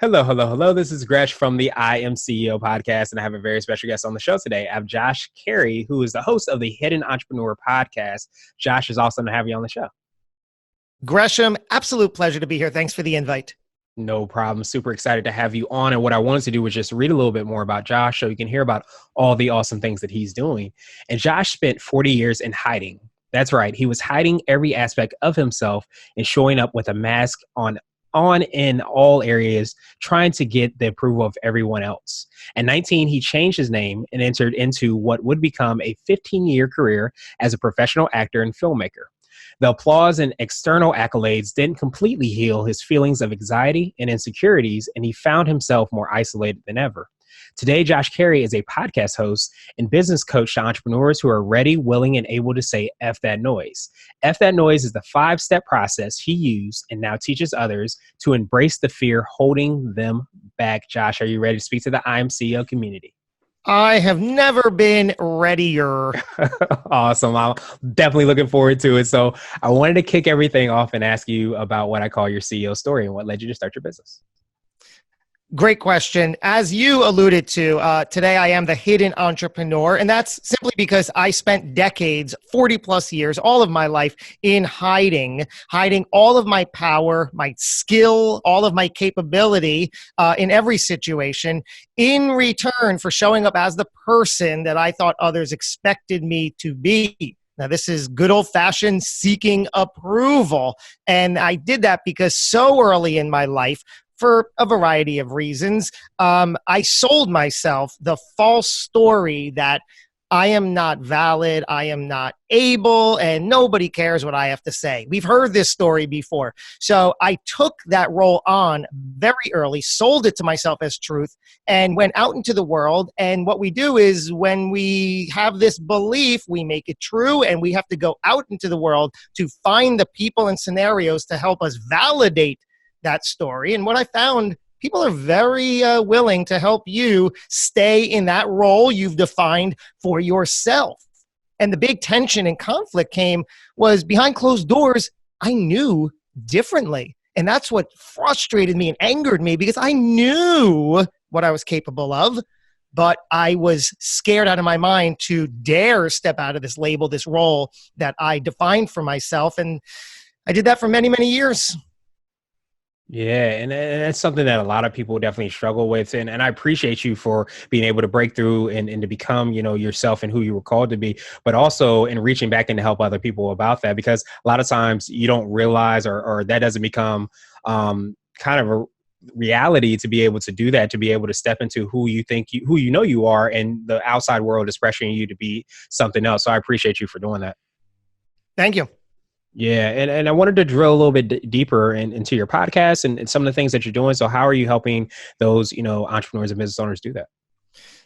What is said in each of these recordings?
Hello, hello, hello. This is Gresh from the I Am CEO podcast, and I have a very special guest on the show today. I have Josh Cary, who is the host of the Hidden Entrepreneur podcast. Josh, is awesome to have you on the show. Gresham, absolute pleasure to be here. Thanks for the invite. No problem. Super excited to have you on. And what I wanted to do was just read a little bit more about Josh so you can hear about all the awesome things that he's doing. And Josh spent 40 years in hiding. That's right. He was hiding every aspect of himself and showing up with a mask on in all areas, trying to get the approval of everyone else. At 19, he changed his name and entered into what would become a 15-year career as a professional actor and filmmaker. The applause and external accolades didn't completely heal his feelings of anxiety and insecurities, and he found himself more isolated than ever. Today, Josh Cary is a podcast host and business coach to entrepreneurs who are ready, willing, and able to say F that noise. F that noise is the 5-step process he used and now teaches others to embrace the fear holding them back. Josh, are you ready to speak to the I Am CEO community? I have never been readier. Awesome. I'm definitely looking forward to it. So I wanted to kick everything off and ask you about what I call your CEO story and what led you to start your business. Great question. As you alluded to, today I am the hidden entrepreneur, and that's simply because I spent decades, 40 plus years, all of my life in hiding all of my power, my skill, all of my capability in every situation in return for showing up as the person that I thought others expected me to be. Now, this is good old-fashioned seeking approval, and I did that because so early in my life, for a variety of reasons, I sold myself the false story that I am not valid, I am not able, and nobody cares what I have to say. We've heard this story before. So I took that role on very early, sold it to myself as truth, and went out into the world. And what we do is when we have this belief, we make it true, and we have to go out into the world to find the people and scenarios to help us validate that story. And what I found, people are very willing to help you stay in that role you've defined for yourself. And the big tension and conflict was behind closed doors, I knew differently. And that's what frustrated me and angered me because I knew what I was capable of, but I was scared out of my mind to dare step out of this label, this role that I defined for myself. And I did that for many, many years. Yeah, and that's something that a lot of people definitely struggle with. And I appreciate you for being able to break through and to become, yourself and who you were called to be, but also in reaching back in to help other people about that, because a lot of times you don't realize or that doesn't become kind of a reality to be able to do that, to be able to step into who you know you are, and the outside world is pressuring you to be something else. So I appreciate you for doing that. Thank you. Yeah. And I wanted to drill a little bit deeper into your podcast and some of the things that you're doing. So how are you helping those, entrepreneurs and business owners do that?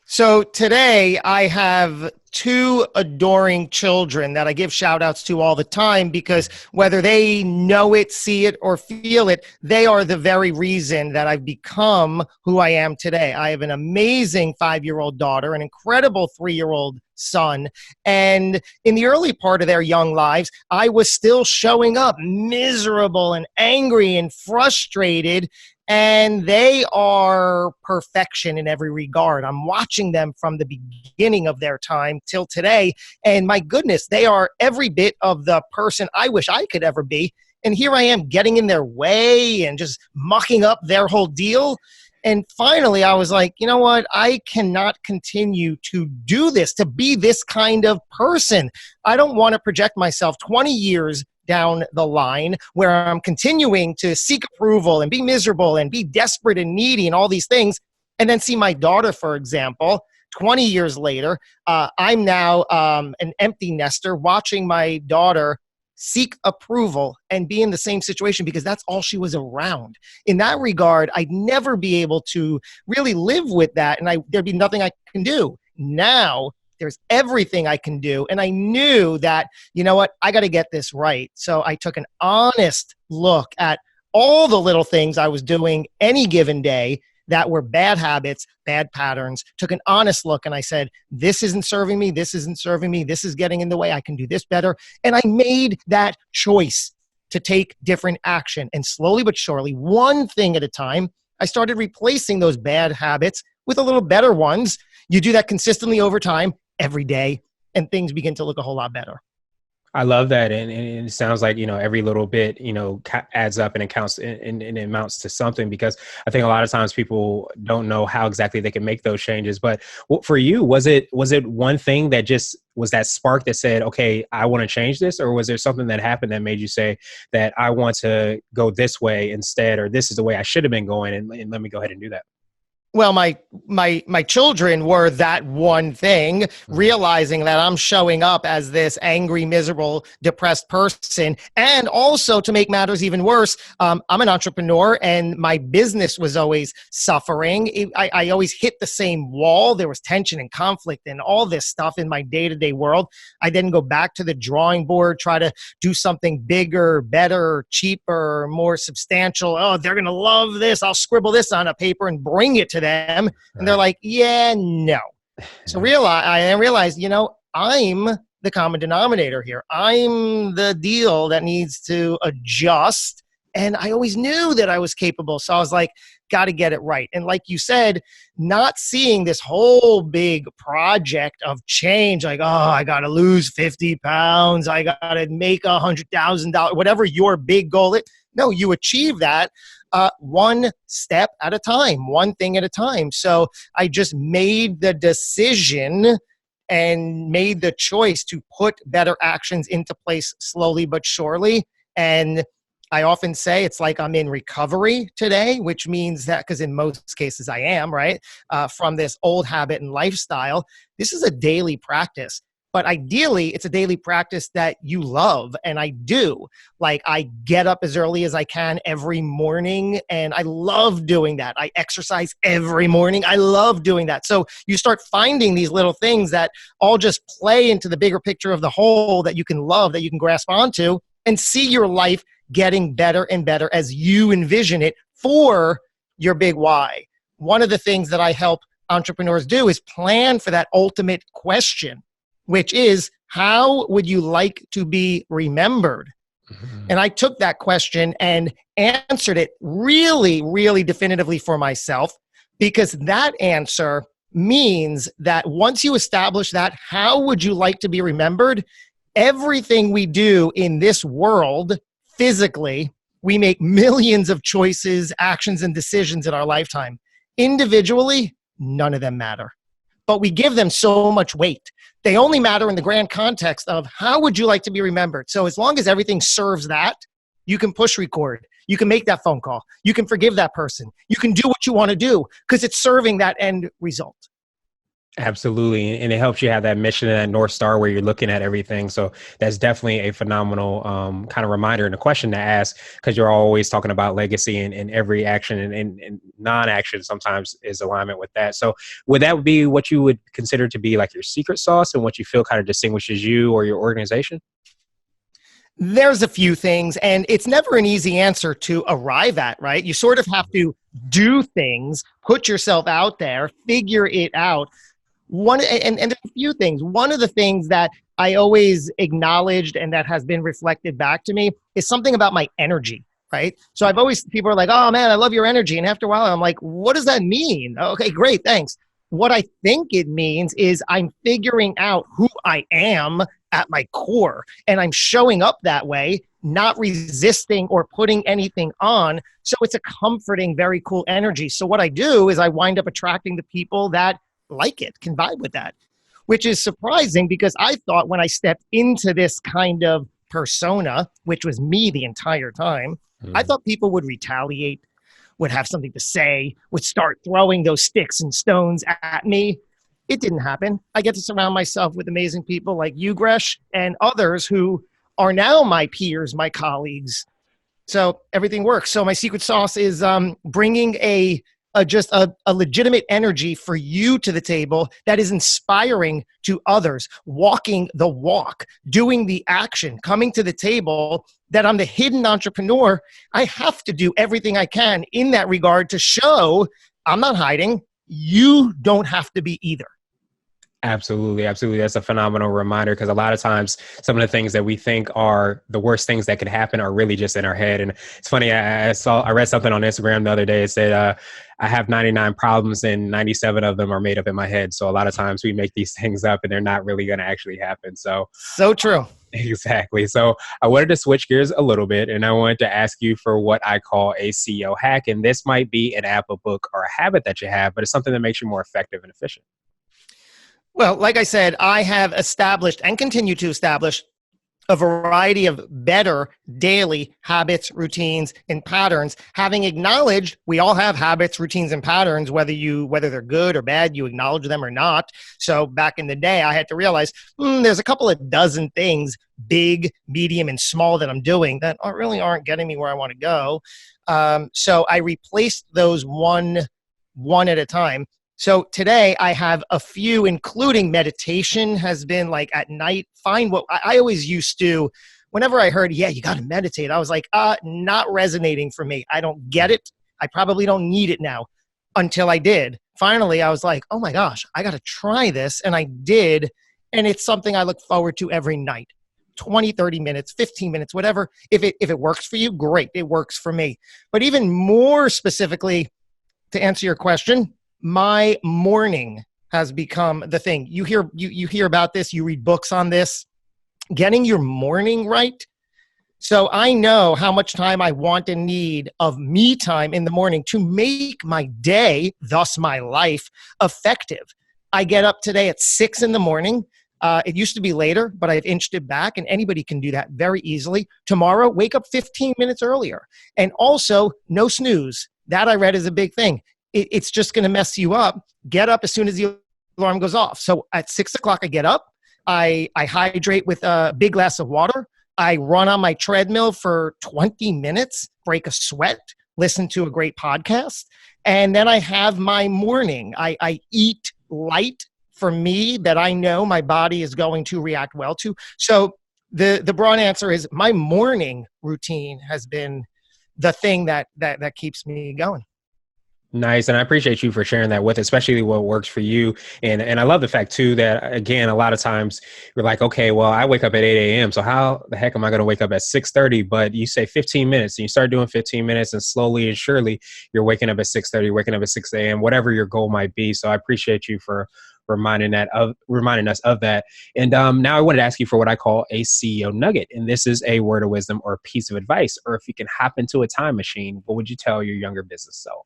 So today I have 2 adoring children that I give shout outs to all the time because whether they know it, see it, or feel it, they are the very reason that I've become who I am today. I have an amazing 5-year-old daughter, an incredible 3-year-old son. And in the early part of their young lives, I was still showing up miserable and angry and frustrated. And they are perfection in every regard. I'm watching them from the beginning of their time till today. And my goodness, they are every bit of the person I wish I could ever be. And here I am getting in their way and just mucking up their whole deal. And finally, I was like, you know what? I cannot continue to do this, to be this kind of person. I don't want to project myself 20 years down the line where I'm continuing to seek approval and be miserable and be desperate and needy and all these things. And then see my daughter, for example, 20 years later, I'm now an empty nester watching my daughter seek approval and be in the same situation because that's all she was around. In that regard, I'd never be able to really live with that, and there'd be nothing I can do. Now, there's everything I can do. And I knew that, you know what, I got to get this right. So I took an honest look at all the little things I was doing any given day that were bad habits, bad patterns, took an honest look and I said, this isn't serving me, this isn't serving me, this is getting in the way, I can do this better. And I made that choice to take different action. And slowly but surely, one thing at a time, I started replacing those bad habits with a little better ones. You do that consistently over time, every day, and things begin to look a whole lot better. I love that. And it sounds like, every little bit, adds up and it counts and it amounts to something, because I think a lot of times people don't know how exactly they can make those changes. But for you, was it one thing that just was that spark that said, okay, I want to change this? Or was there something that happened that made you say that I want to go this way instead, or this is the way I should have been going, and let me go ahead and do that? Well, my children were that one thing, realizing that I'm showing up as this angry, miserable, depressed person. And also, to make matters even worse, I'm an entrepreneur and my business was always suffering. I always hit the same wall. There was tension and conflict and all this stuff in my day-to-day world. I then go back to the drawing board, try to do something bigger, better, cheaper, more substantial. Oh, they're going to love this. I'll scribble this on a paper and bring it to them, and they're like, yeah, no. So I realized, I'm the common denominator here. I'm the deal that needs to adjust. And I always knew that I was capable. So I was like, got to get it right. And like you said, not seeing this whole big project of change, like, oh, I got to lose 50 pounds. I got to make $100,000, whatever your big goal is. No, you achieve that one step at a time, one thing at a time. So I just made the decision and made the choice to put better actions into place slowly but surely. And I often say it's like I'm in recovery today, which means that, because in most cases I am, right, from this old habit and lifestyle. This is a daily practice. But ideally, it's a daily practice that you love, and I do. Like, I get up as early as I can every morning, and I love doing that. I exercise every morning. I love doing that. So you start finding these little things that all just play into the bigger picture of the whole that you can love, that you can grasp onto, and see your life getting better and better as you envision it for your big why. One of the things that I help entrepreneurs do is plan for that ultimate question, which is, how would you like to be remembered? Mm-hmm. And I took that question and answered it really, really definitively for myself, because that answer means that once you establish that, how would you like to be remembered? Everything we do in this world, physically, we make millions of choices, actions, and decisions in our lifetime. Individually, none of them matter. But we give them so much weight. They only matter in the grand context of how would you like to be remembered? So as long as everything serves that, you can push record. You can make that phone call. You can forgive that person. You can do what you want to do because it's serving that end result. Absolutely. And it helps you have that mission and that North Star where you're looking at everything. So that's definitely a phenomenal kind of reminder and a question to ask, because you're always talking about legacy, and every action and non-action sometimes is alignment with that. So would that be what you would consider to be like your secret sauce and what you feel kind of distinguishes you or your organization? There's a few things, and it's never an easy answer to arrive at, right? You sort of have to do things, put yourself out there, figure it out. And there's a few things. One of the things that I always acknowledged and that has been reflected back to me is something about my energy, right? So people are like, oh man, I love your energy. And after a while, I'm like, what does that mean? Okay, great, thanks. What I think it means is I'm figuring out who I am at my core, and I'm showing up that way, not resisting or putting anything on. So it's a comforting, very cool energy. So what I do is I wind up attracting the people that like it, can vibe with that, which is surprising because I thought when I stepped into this kind of persona, which was me the entire time, I thought people would retaliate, would have something to say, would start throwing those sticks and stones at me. It didn't happen. I get to surround myself with amazing people like you, Gresh, and others who are now my peers, my colleagues. So everything works. So my secret sauce is bringing just a legitimate energy for you to the table that is inspiring to others, walking the walk, doing the action, coming to the table, that I'm the hidden entrepreneur. I have to do everything I can in that regard to show I'm not hiding. You don't have to be either. Absolutely, absolutely. That's a phenomenal reminder because a lot of times some of the things that we think are the worst things that could happen are really just in our head. And it's funny, I read something on Instagram the other day. It said, I have 99 problems and 97 of them are made up in my head. So a lot of times we make these things up and they're not really going to actually happen. So So true. exactly. So I wanted to switch gears a little bit and I wanted to ask you for what I call a CEO hack. And this might be an app, a book, or a habit that you have, but it's something that makes you more effective and efficient. Well, like I said, I have established and continue to establish a variety of better daily habits, routines, and patterns. Having acknowledged we all have habits, routines, and patterns, whether they're good or bad, you acknowledge them or not. So back in the day, I had to realize there's a couple of dozen things, big, medium, and small, that I'm doing that really aren't getting me where I want to go. So I replaced those one at a time. So today I have a few, including meditation has been like at night. Find what I always used to, whenever I heard, yeah, you got to meditate, I was like, not resonating for me. I don't get it. I probably don't need it now, until I did. Finally, I was like, oh my gosh, I got to try this. And I did. And it's something I look forward to every night. 20, 30 minutes, 15 minutes, whatever. If it works for you, great. It works for me. But even more specifically, to answer your question, my morning has become the thing. You hear about this, you read books on this, getting your morning right. So I know how much time I want and need of me time in the morning to make my day, thus my life, effective. I get up today at 6 in the morning. It used to be later, but I've inched it back, and anybody can do that very easily. Tomorrow, wake up 15 minutes earlier. And also, no snooze. That I read is a big thing. It's just going to mess you up. Get up as soon as the alarm goes off. So at 6 o'clock, I get up. I hydrate with a big glass of water. I run on my treadmill for 20 minutes, break a sweat, listen to a great podcast. And then I have my morning. I eat light for me that I know my body is going to react well to. So the broad answer is my morning routine has been the thing that keeps me going. Nice. And I appreciate you for sharing that with, especially what works for you. And I love the fact too, that again, a lot of times you're like, okay, well, I wake up at 8 a.m. So how the heck am I going to wake up at 6:30? But you say 15 minutes and you start doing 15 minutes and slowly and surely you're waking up at 6:30, waking up at 6 a.m., whatever your goal might be. So I appreciate you for reminding us of that. And now I wanted to ask you for what I call a CEO nugget. And this is a word of wisdom or a piece of advice, or if you can hop into a time machine, what would you tell your younger business self?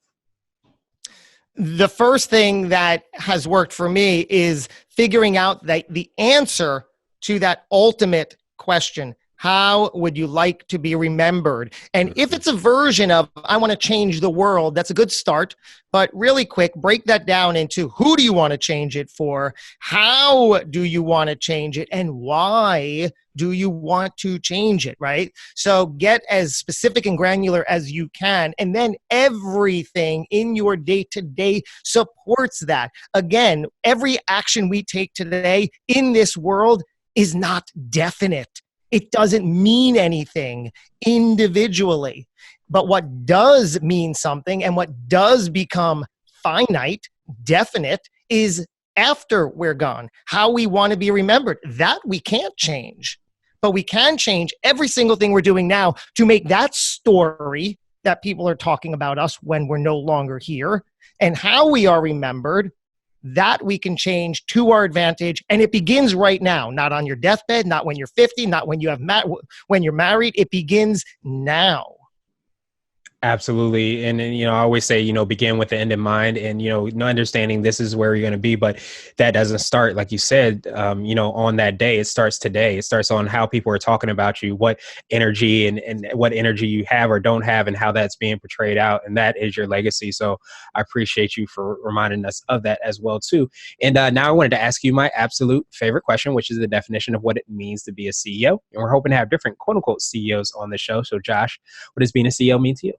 The first thing that has worked for me is figuring out that the answer to that ultimate question, how would you like to be remembered? And if it's a version of, I want to change the world, that's a good start. But really quick, break that down into who do you want to change it for? How do you want to change it? And why do you want to change it, right? So get as specific and granular as you can. And then everything in your day-to-day supports that. Again, every action we take today in this world is not definite. It doesn't mean anything individually. But what does mean something and what does become finite, definite, is after we're gone, how we want to be remembered. That we can't change. But we can change every single thing we're doing now to make that story that people are talking about us when we're no longer here, and how we are remembered, that we can change to our advantage. And it begins right now, not on your deathbed, not when you're 50, not when when you're married. It begins now. Absolutely. And, I always say, begin with the end in mind and, understanding this is where you're going to be. But that doesn't start, like you said, on that day. It starts today. It starts on how people are talking about you, what energy and what energy you have or don't have and how that's being portrayed out. And that is your legacy. So I appreciate you for reminding us of that as well, too. And now I wanted to ask you my absolute favorite question, which is the definition of what it means to be a CEO. And we're hoping to have different quote unquote CEOs on the show. So Josh, what does being a CEO mean to you?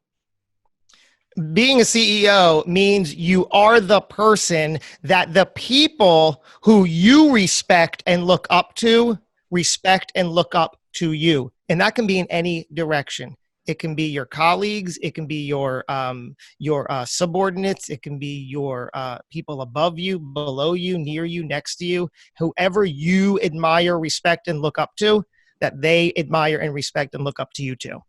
Being a CEO means you are the person that the people who you respect and look up to respect and look up to you. And that can be in any direction. It can be your colleagues. It can be your subordinates. It can be your people above you, below you, near you, next to you, whoever you admire, respect, and look up to, that they admire and respect and look up to you too.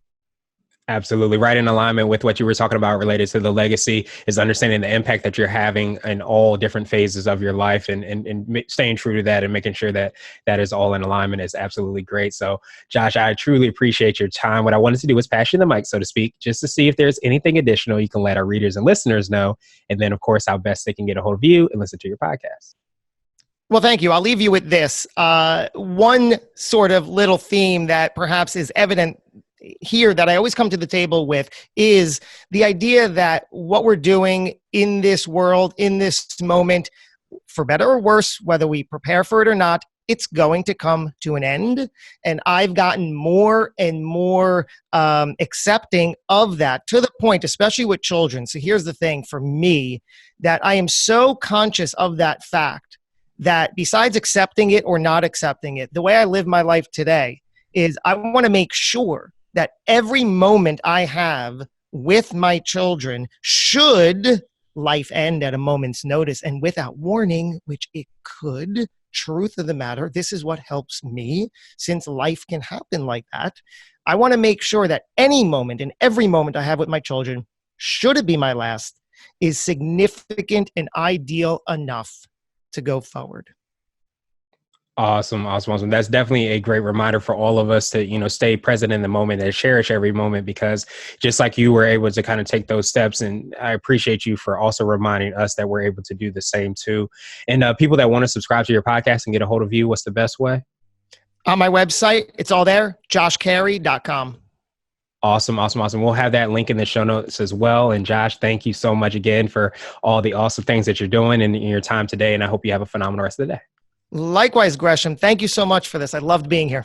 Absolutely. Right in alignment with what you were talking about related to the legacy is understanding the impact that you're having in all different phases of your life, and staying true to that and making sure that that is all in alignment is absolutely great. So, Josh, I truly appreciate your time. What I wanted to do was pass you the mic, so to speak, just to see if there's anything additional you can let our readers and listeners know. And then, of course, how best they can get a hold of you and listen to your podcast. Well, thank you. I'll leave you with this. One sort of little theme that perhaps is evident here that I always come to the table with is the idea that what we're doing in this world, in this moment, for better or worse, whether we prepare for it or not, it's going to come to an end. And I've gotten more and more accepting of that, to the point, especially with children. So here's the thing for me, that I am so conscious of that fact that besides accepting it or not accepting it, the way I live my life today is I want to make sure that every moment I have with my children, should life end at a moment's notice and without warning, which it could, truth of the matter, this is what helps me, since life can happen like that. I want to make sure that any moment and every moment I have with my children, should it be my last, is significant and ideal enough to go forward. Awesome. That's definitely a great reminder for all of us to, stay present in the moment and cherish every moment, because just like you were able to kind of take those steps, and I appreciate you for also reminding us that we're able to do the same too. And people that want to subscribe to your podcast and get a hold of you, what's the best way? On my website, it's all there, joshcary.com. Awesome. We'll have that link in the show notes as well. And Josh, thank you so much again for all the awesome things that you're doing in your time today. And I hope you have a phenomenal rest of the day. Likewise, Gresham. Thank you so much for this. I loved being here.